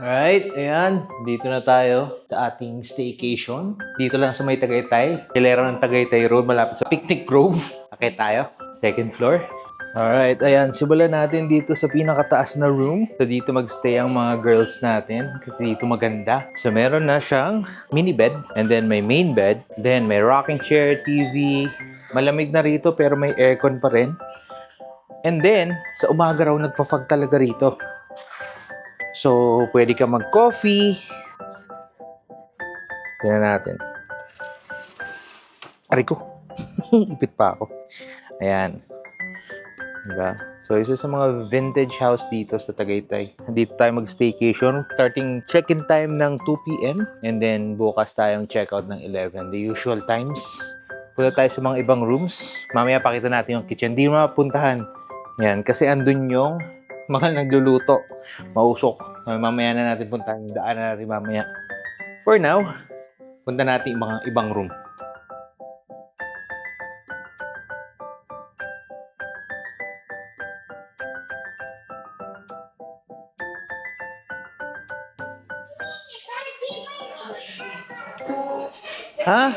Alright, ayan. Dito na tayo sa ating staycation. Dito lang sa may Tagaytay. Hilera ng Tagaytay Road, malapit sa Picnic Grove. Akit tayo. Second floor. Alright, ayan. Simulan natin dito sa pinakataas na room. So dito magstay ang mga girls natin. Kasi dito maganda. So meron na siyang mini bed. And then may main bed. Then may rocking chair, TV. Malamig na rito pero may aircon pa rin. And then, sa umaga raw nagpa-fog talaga rito. So, pwede ka mag-coffee. Tingnan natin. Aray ko. Ipit pa ako. Ayan. Diba? So, isa sa mga vintage house dito sa Tagaytay. Dito tayo mag-staycation. Starting check-in time ng 2 p.m. And then, bukas tayong check-out ng 11. The usual times. Punta tayo sa mga ibang rooms. Mamaya pakita natin yung kitchen. Hindi mo mapuntahan. Yan. Kasi andun yung mga nagluluto. Mausok. Mamaya na natin puntahan. Daan na natin mamaya. For now, punta natin yung mga ibang room. Ha?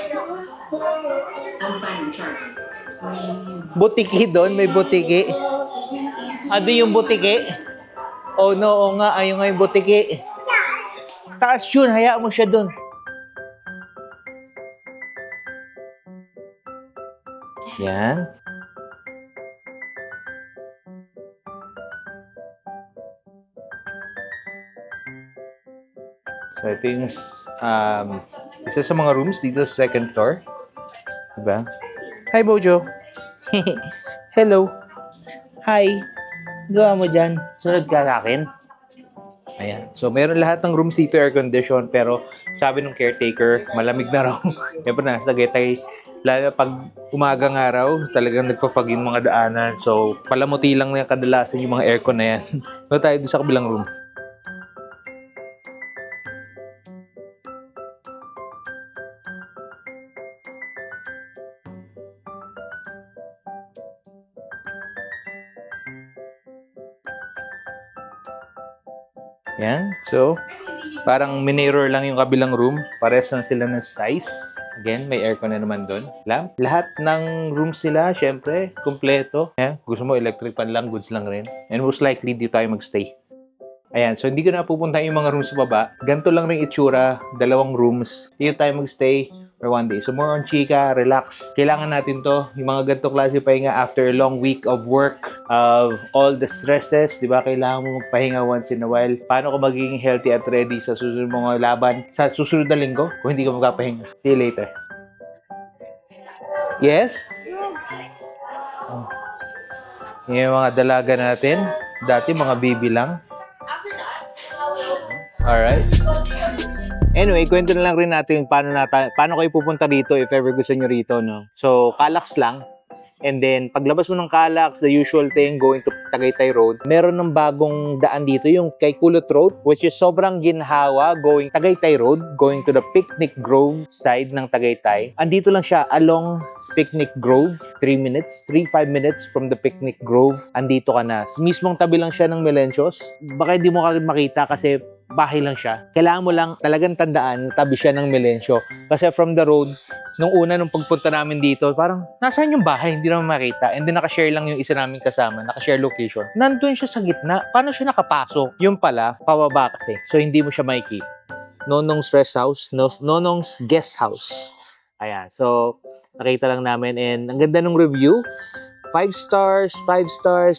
Butiki doon? May butiki? Ano yung butiki? Oh no, oo nga, ayun nga yung butiki. Taas yun, hayaan mo siya doon. Yan. So ito yung isa sa mga rooms dito sa second floor. Diba? Hi, Bojo. Hello. Hi. Gawa mo dyan. Sunod ka sa akin. Ayan. So, meron lahat ng rooms dito air condition pero sabi ng caretaker, malamig na raw. Siyempre nasa Tagaytay, lalo pag umagang araw, talagang nagpa-fog yung mga daanan. So, palamuti lang na kadalasan yung mga aircon na yan. So, tayo doon sa kabilang room. Yan. So, parang minirror lang yung kabilang room. Pares lang sila ng size. Again, may aircon na naman doon. Lahat ng rooms sila, syempre, kumpleto. Yan. Gusto mo electric fan lang, goods lang rin. And most likely, dito tayo magstay. Ayan. So, hindi ko na pupunta yung mga rooms sa baba. Ganito lang rin itsura. 2 rooms. Dito tayo magstay for 1 day. So, more on chika, relax. Kailangan natin to. Yung mga ganito klase pahinga after a long week of work, of all the stresses, di ba? Kailangan mo magpahinga once in a while. Paano ka magiging healthy at ready sa susunod mga laban sa susunod na linggo kung hindi ka magpapahinga? See you later. Yes? Yung mga dalaga natin. Dati mga baby lang. Alright. Anyway, kwento na lang rin natin paano kayo pupunta rito if ever gusto nyo rito, no? So, Calax lang. And then, paglabas mo ng Calax, the usual thing, going to Tagaytay Road, meron ng bagong daan dito, yung kay Kulot Road, which is sobrang ginhawa, going Tagaytay Road, going to the Picnic Grove side ng Tagaytay. Andito lang siya, along Picnic Grove, 3 minutes, 3-5 minutes from the Picnic Grove, andito ka na. Mismong tabi lang siya ng Melencios. Baka hindi mo kagad makita kasi bahay lang siya. Kailangan mo lang talagang tandaan, tabi siya ng Melencio. Kasi from the road, nung pagpunta namin dito, parang, nasaan yung bahay? Hindi naman makita. And then nakashare lang yung isa namin kasama, nakashare location. Nandun siya sa gitna. Paano siya nakapasok? Yung pala, pababa kasi. So, hindi mo siya makikita. Nonong's rest house, Nonong's guest house. Ayan. So, nakita lang namin and ang ganda ng review. 5 stars,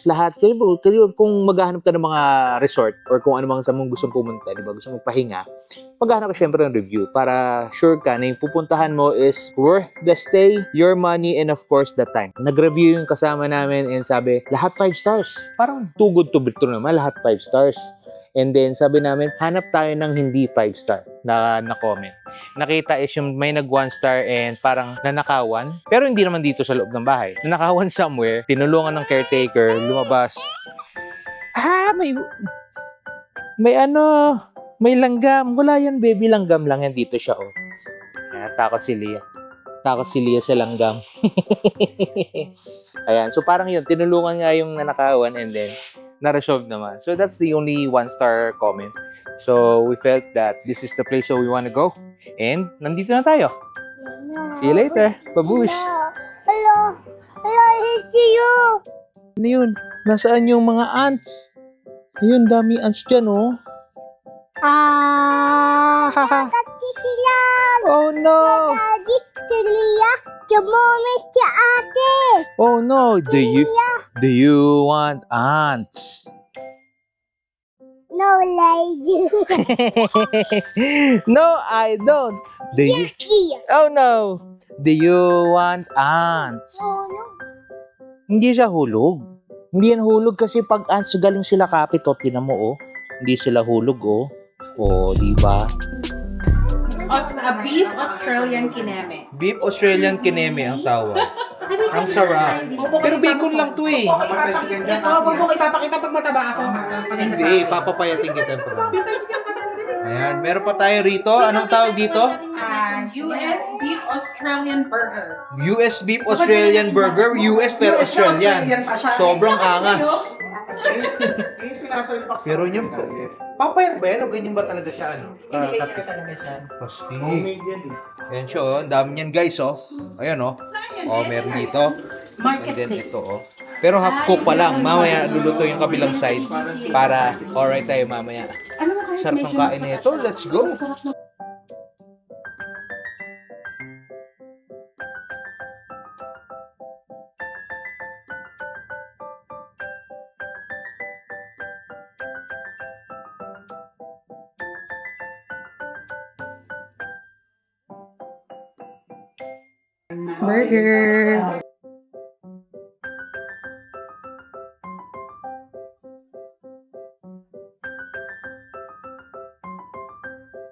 lahat. Kayo kung maghahanap ka ng mga resort or kung ano mang sa mong gustong pumunta, di ba? Gusto mong pahinga, maghahanap ka syempre ng review para sure ka na yung pupuntahan mo is worth the stay, your money, and of course, the time. Nag-review yung kasama namin and sabi, lahat 5 stars. Parang too good to be true naman, lahat 5 stars. And then, sabi namin, hanap tayo ng hindi 5-star na comment. Nakita is yung may nag 1-star and parang nanakawan. Pero hindi naman dito sa loob ng bahay. Nanakawan somewhere, tinulungan ng caretaker, lumabas. May langgam. Wala yan, baby. Langgam lang yan. Dito siya, oh. Kaya, takot si Lia. Takot si Lia sa langgam. Ayan. So, parang yun. Tinulungan nga yung nanakawan and then, na-resolve naman. So that's the only 1-star comment. So we felt that this is the place where we want to go. And nandito na tayo. See you later. Babush. Hello. Hello, I see you. Ano yun? Nasaan yung mga ants? Ayun, dami ants dyan, oh. Katitilan. Oh no! Daddy, Tilia, your mom is your ate. Oh no! Do you want ants? No, like No, I don't. Do you? here. Oh no! Do you want ants? Oh, no. Hindi siya hulog. Hindi yan hulog kasi pag ants galing sila kapit, oh, tinan mo, oh. Hindi sila hulog, oh. Oh, di ba? Beef Australian kineme. Beef Australian kineme ang tawag. Ang sarap. Pero bacon lang to eh. Huwag mo ipapakita pag mataba ako. Hindi, papapayatin kita. Ayan, meron pa tayo rito. Anong tawag dito? US Beef Australian Burger. US Beef Australian Burger. US pero Australian. Sobrang angas. Pero yun po. Papayat ba yan? O ganyan ba talaga siya? Hindi ko talaga siya. Pasti. Ayan siya, oh. Ang dami niyan, guys, oh. Ayan, oh. Oh, meron dito. And then ito, oh. Pero half cook pa lang. Mamaya luluto yung kabilang side para alright tayo mamaya. Sarap ang kain na ito. Let's go. Burger.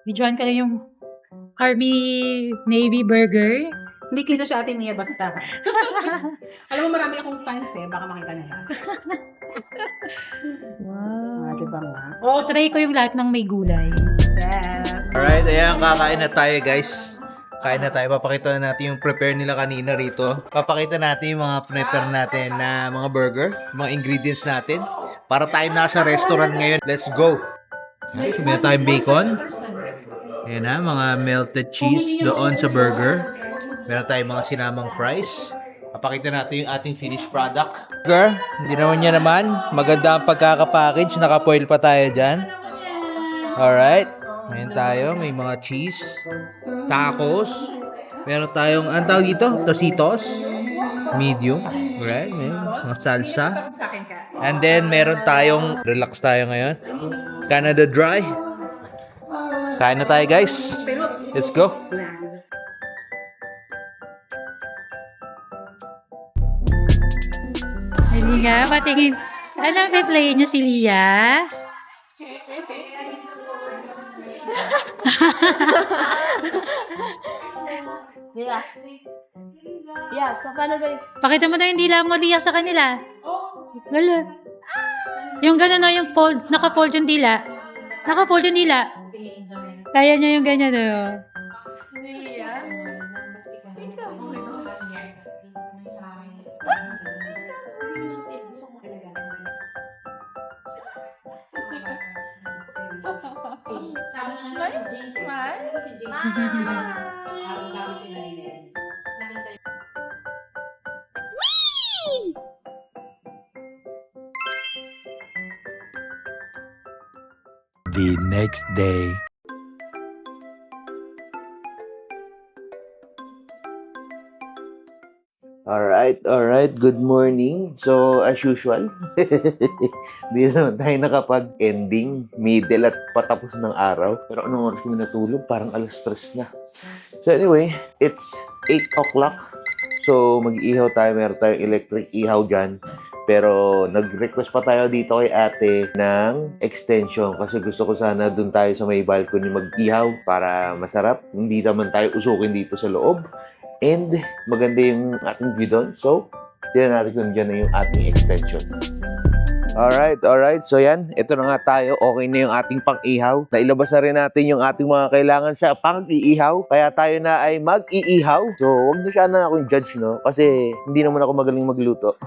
Videoan ka lang yung Army Navy Burger. Hindi kita sa ating Mia basta. Alam mo, marami akong fans eh. Baka makita nila. Wow. Diba nga? Oh, try ko yung lahat ng may gulay. Alright, ayan, kakain na tayo, guys. Kain na tayo. Papakita na natin yung prepare nila kanina rito. Papakita natin yung mga prepare natin na mga burger, mga ingredients natin. Para tayo nasa restaurant ngayon. Let's go! Meron tayong bacon. Ayan na, mga melted cheese doon sa burger. Meron tayong mga sinamang fries. Papakita natin yung ating finished product. Burger, hindi naman niya naman. Maganda ang pagkakapackage. Nakapoil pa tayo dyan. Alright. Meron tayo, may mga cheese, tacos. Meron tayong, ang tawag dito? Tocitos. Medium. Alright, may mga salsa. And then, meron tayong, relax tayo ngayon. Canada Dry. Kain na tayo, guys. Let's go. Hindi nga, patingin. Ano, may play niyo si Lia? Yeah. Yeah, so paano galing? Pakita mo daw yung dila mo, Lia, sa kanila. Gala. Yung gano'n no, yung fold, naka-fold yung dila. Naka-fold yung dila. Kaya niya yung ganyan, no? The next day. Alright. Good morning. So, as usual, di naman tayo nakapag-ending, middle at patapos ng araw. Pero anong oras kami natulog? Parang alas 3 na. So anyway, it's 8 o'clock. So, mag-iihaw tayo. Meron tayong electric ihaw dyan. Pero, nag-request pa tayo dito kay ate ng extension. Kasi gusto ko sana dun tayo sa may balcony mag-ihaw para masarap. Hindi naman tayo usukin dito sa loob. And maganda yung ating view doon. So, tignan natin kung dyan na yung ating extension. Alright. So yan, ito na nga tayo. Okay na yung ating pang-ihaw. Nailabas na rin natin yung ating mga kailangan sa pang-iihaw. Kaya tayo na ay mag-iihaw. So, wag niyo siya na akong judge, no? Kasi hindi naman ako magaling magluto.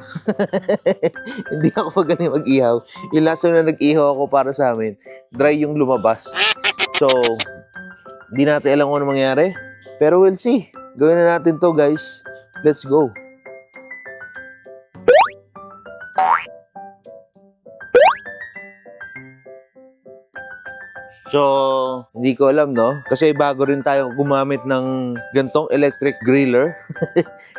Hindi ako magaling mag-ihaw. Yung last time na nag-ihaw ako para sa amin, dry yung lumabas. So, hindi natin alam kung ano mangyari. Pero we'll see. Gawin na natin to, guys. Let's go. So, hindi ko alam, no? Kasi bago rin tayo gumamit ng gantong electric griller.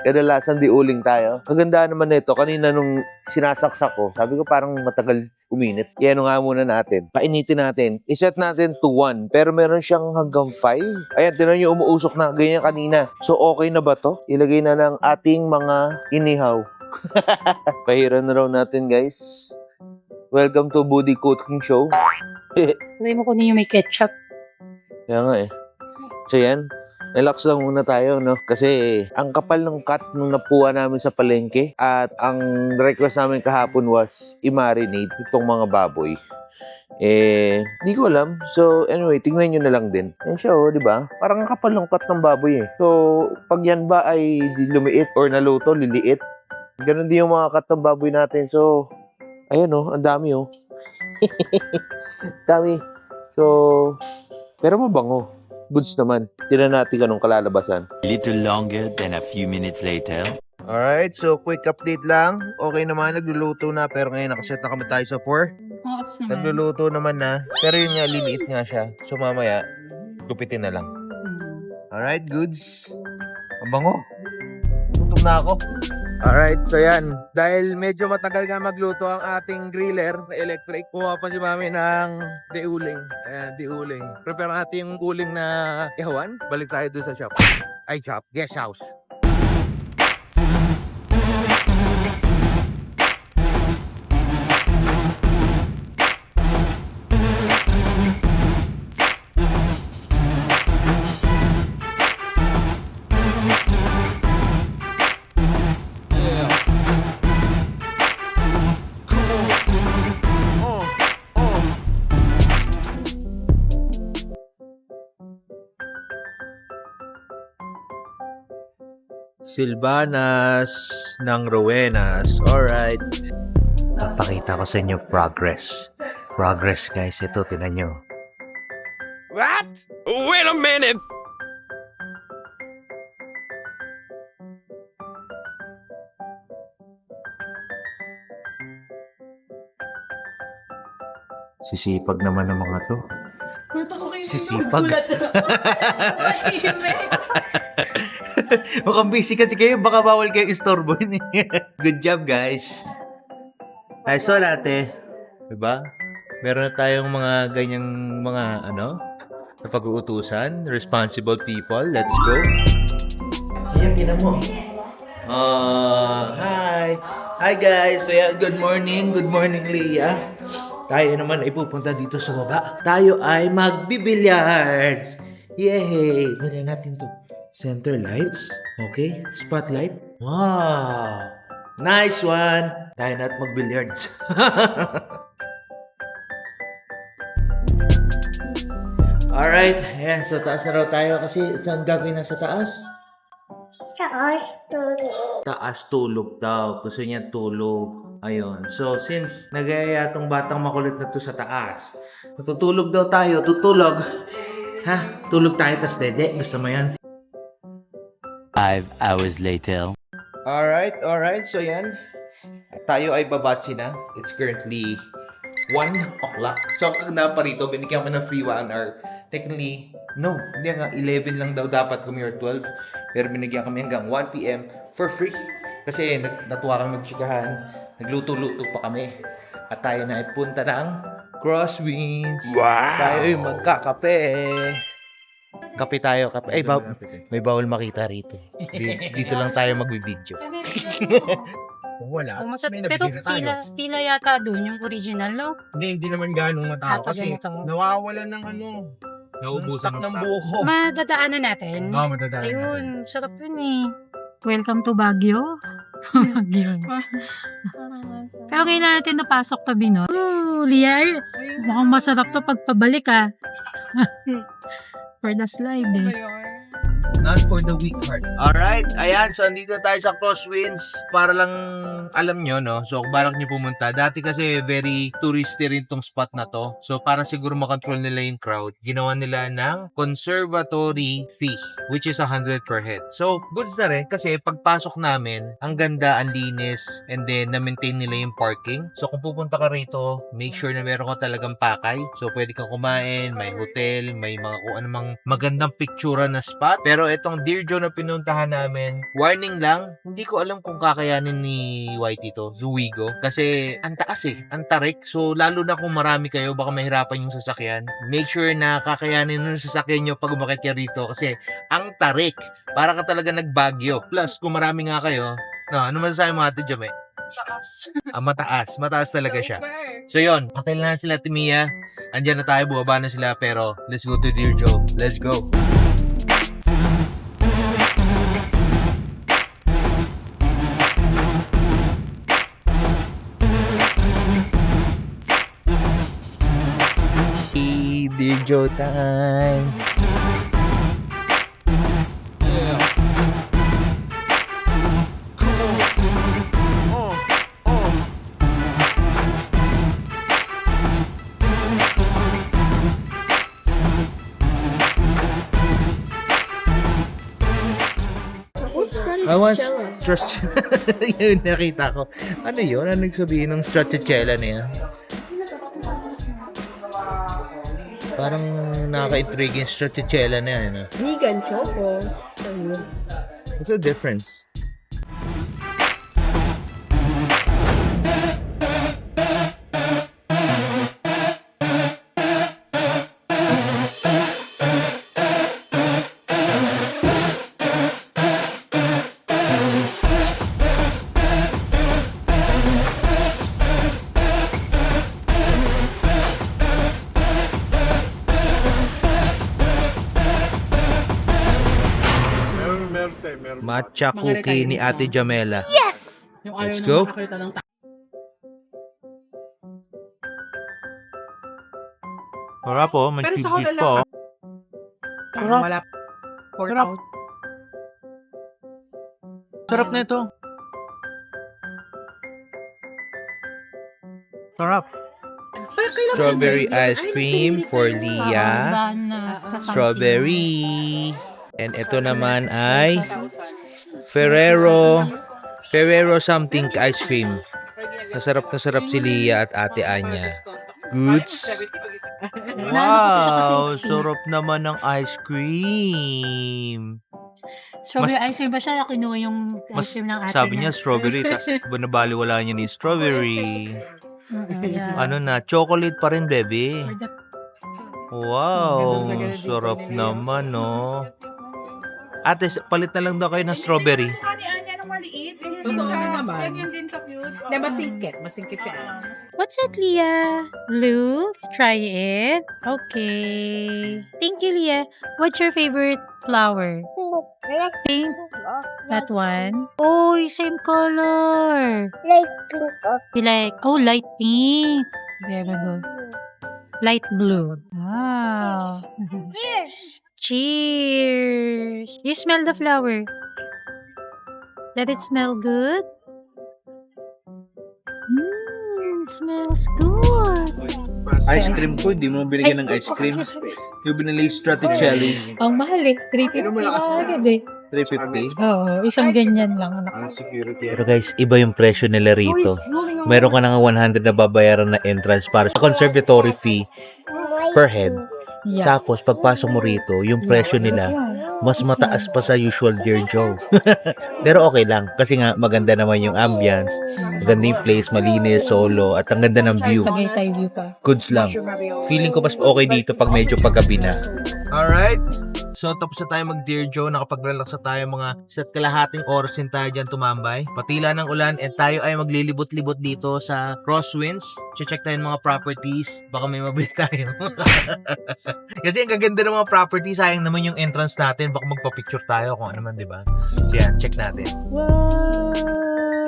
Kadalasan di uling tayo. Kagandaan naman nito, kanina nung sinasaksak ko, sabi ko parang matagal uminit. Yan nga muna natin. Painitin natin. Iset natin to 1. Pero meron siyang hanggang 5. Ayan, tinan nyo umuusok na ganyan kanina. So, okay na ba to? Ilagay na ng ating mga inihaw. Pahiran na raw natin, guys. Welcome to Buddy Cooking Show. Try mo kunin yung may ketchup. Kaya nga eh. So yan, relax lang muna tayo, no? Kasi ang kapal ng cut nung napuha namin sa palengke at ang request namin kahapon was i-marinate itong mga baboy. Di ko alam. So anyway, tingnan nyo na lang din. Yan siya, oh, di ba? Parang ang kapal ng cut ng baboy eh. So, pag yan ba ay lumiit or naluto, liliit? Ganun din yung mga cut ng baboy natin. So, ayan oh, ang dami oh. Dami. So, pero mabango. Goods naman. Tignan natin anong kalalabasan. A little longer than a few minutes later. Alright, so quick update lang. Okay naman, nagluluto na. Pero ngayon nakaset na kami tayo sa 4. Ops naman. Nagluluto naman na. Pero yun nga, liliit nga siya. So mamaya, gupitin na lang. Alright, goods. Ang bango. Gutom na ako. Alright, so yan. Dahil medyo matagal nga magluto ang ating griller na electric, kuha pa si mami ng deuling. Ayan, deuling. Prepare natin yung uling na ihawan. Balik tayo doon sa shop. Ay, shop. Guest house. Silvanas ng Rowenas. Alright. Papakita ko sa inyo progress. Progress, guys. Ito, tinan nyo. What? Wait a minute! Sisipag naman ng mga to. Sisipag. Mukhang busy kasi kayo. Baka bawal kayo istorbo. Good job, guys. Ay, so ate. Diba? Meron na tayong mga ganyang mga sa pag-uutusan. Responsible people. Let's go. Ayan, tinan mo. Hi. Hi, guys. So, yeah, good morning. Good morning, Leah. Tayo naman ay pupunta dito sa baba. Tayo ay magbibilliards. Yay! Muna natin to. Center lights. Okay. Spotlight. Wow! Nice one! Tayo na at magbilliards. Alright. Ayan. So, taas na raw tayo kasi saan gagawin na sa taas? Taas tulog. Taas tulog daw. Gusto niya tulog. Ayun. So, since nagaya tong batang makulit na to sa taas, tutulog daw tayo. Tutulog. Ha? Tulog tayo tas dede. Gusto mo yan? 5 hours later. Alright. So, yan. Tayo ay babatsi na. It's currently 1 o'clock. So, ang pa rito, binigyan ko ng free 1 hour. Technically, no. Hindi nga, 11 lang daw dapat kami or 12. Pero binigyan kami hanggang 1 p.m. for free. Kasi natuwa kami magchikahan. Nagluto-luto pa kami. At tayo na ay punta ng Crosswinds. Wow! Tayo ay magkakape. Kape tayo, kape. Ay, may bawal makita rito. Dito lang tayo magbibideo. Wala. Pero pila yata doon yung original, no? Hindi naman ganong matao. Tapos Kasi yung nawawalan ng stock ng buko. Madadaanan natin. Oo, madadaan. Ayun, sarap yun eh. Welcome to Baguio. Yun. Pero ngayon na natin napasok to, Bino. Ooh, Lia, mukhang masarap to pagpabalik, For the slide, Not for the weak heart. Alright, ayan. So, andito tayo sa Crosswinds. Para lang alam nyo, no? So, kung balak nyo pumunta. Dati kasi very touristy rin tong spot na to. So, para siguro makontrol nila yung crowd, ginawa nila ng conservatory fee, which is 100 per head. So, goods na rin kasi pagpasok namin, ang ganda, ang linis, and then na-maintain nila yung parking. So, kung pupunta ka rito, make sure na meron ka talagang pakay. So, pwede kang kumain, may hotel, may mga kung anumang magandang pictura na spot. Pero itong Dear Joe na pinuntahan namin, warning lang, hindi ko alam kung kakayanin ni Whitey to, Zuwigo. Kasi ang taas ang tarik. So lalo na kung marami kayo, baka mahirapan yung sasakyan. Make sure na kakayanin yung sasakyan nyo pag umakit kayo rito. Kasi ang tarik, para ka talaga nagbagyo. Plus, kung marami nga kayo, no, ano masasabi mo Ate Jame? Mataas. Mataas talaga siya. So yun, patay na sila Timia. Andyan na tayo, bubaba na sila. Pero let's go to Dear Joe. Let's go. Dear Joe time. I want stracciatella. Yun, nakita ko. Ano yun? Ano nagsabihin ng stracciatella na yan? Parang nakaka-intrigue yung stracciatella na yan. Vegan choco. What's the difference? Matcha cookie ni Ate Jamela. Yes! Yung Let's ayaw go. na makakita ng Sarap po, may Pero sa cheese hotel pa. lang. Sarap. Wala. Sarap. Sarap na ito. Sarap. Strawberry ice cream for Lia. Strawberry. And ito naman ay Ferrero something ice cream. Nasarap si Lia at Ate Anya. Goods. Wow, sarap naman ng ice cream. Strawberry ice cream ba siya? Kinuha yung Mas ice cream ng ate sabi niya strawberry, tapos nabaliwala niya ni strawberry. Ano na, chocolate pa rin, baby. Wow, sarap naman, no. Ate, palit na lang daw kayo ng strawberry. Ani-ani, anong maliit? Totoo na naman. Yan din sa cute. Hindi, masingkit siya. What's it, Leah? Blue? Try it. Okay. Thank you, Leah. What's your favorite flower? Pink? That one? Oh, same color. Like pink up. You like, light pink. Very good. Light blue. Wow. Cheers! Cheers. You smell the flower. Let it smell good. Smells good. Ice cream ko, hindi mo binigyan ng ice cream. Yung binili stracciatella, Ang mahal eh. 350 na agad eh. 350. Oo, isang ganyan lang. Pero guys, iba yung presyo nila rito. Meron ka na nga 100 na babayaran na entrance para sa conservatory fee per head. Yeah. Tapos, pagpasok mo rito, yung presyo nila, mas mataas pa sa usual Dear Joe. Pero okay lang, kasi nga maganda naman yung ambience, maganda yung place, malinis, solo, at ang ganda ng view. Tagaytay view pa. Goods lang. Feeling ko mas okay dito pag medyo paggabi na. Alright. So, tapos na tayo mag-Dear Joe. Nakapag-relax na tayo mga sa kalahating oras din tayo dyan tumambay. Patila ng ulan and tayo ay maglilibot-libot dito sa Crosswinds. Check tayo ng mga properties. Baka may mabili tayo. Kasi ang gaganda ng mga properties. Sayang naman yung entrance natin. Baka magpa-picture tayo kung ano man, di ba? So yan, check natin. Wow!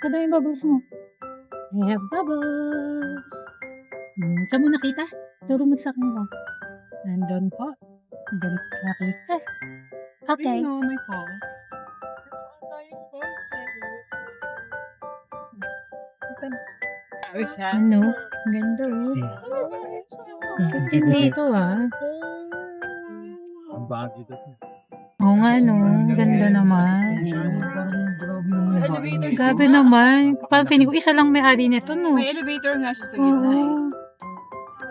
Ano yung bubbles mo? I have bubbles. Saan mo nakita? Turo mo sa kanila. Nandun po. Dali nakita. Okay. No, my fault. Ano? Ganda oh. Content dito ah. Ang bagay dito. Oo nga no. Ganda naman. Grabe naman. Parang feeling ko isa lang may ari nito no. May elevator nga siya sa gitna eh. Oo.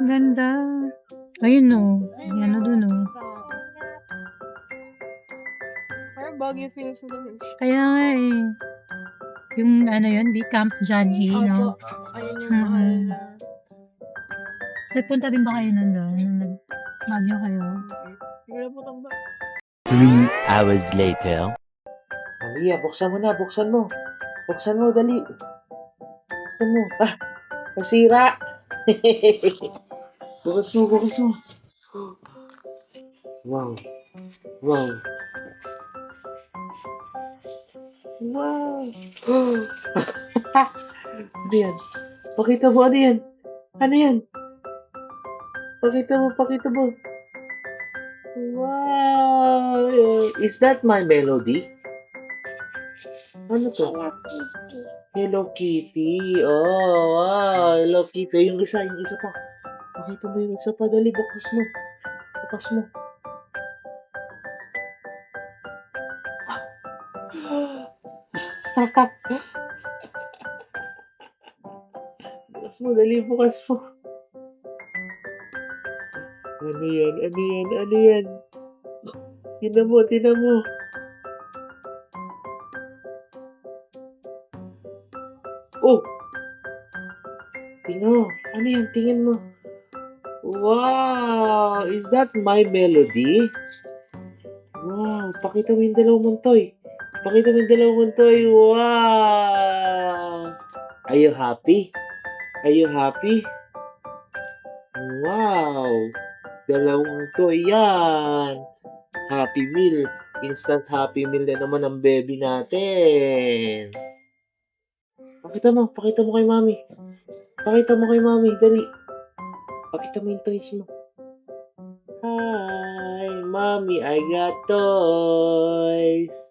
Ganda. Ayun no. Yan o dun oh. Parang bagay feel sa dun eh. Kaya nga eh. Yung ano yun, di Camp John Hay, no? Ayun yung mahal na. Nagpunta din ba kayo nandun? Nung nag-magyo kayo? Hindi ko na po tamba. 3 hours later. Malia, buksan mo na, buksan mo. Buksan mo, dali. Buksan mo. Ah, nasira. Bukas mo, bukas mo. Wow. Wow. Wow. Ano yan? Pakita mo, ano yan? Ano yan? Pakita mo, pakita mo. Wow. Is that my melody? Ano to? Hello Kitty. Oh, wow. Hello Kitty. Yung isa pa. Pakita mo yung isa pa. Dali, bukas mo. Bukas mo. Bukas mo, dali, bukas mo. Ano yan? Ano yan? Ano yan? Tingnan mo, tingnan mo. Oh! Tingnan mo. Ano yan? Tingin mo. Wow! Is that my melody? Wow! Pakita mo yung dalawang muntoy. Pakita mo yung dalawang muntoy. Wow! Are you happy? Are you happy? Wow! Dalawang toy yan. Happy Meal. Instant Happy Meal na naman ang baby natin. Pakita mo kay mami. Pakita mo kay mami, dali. Pakita mo yung toys mo. Hi, mommy, I got toys.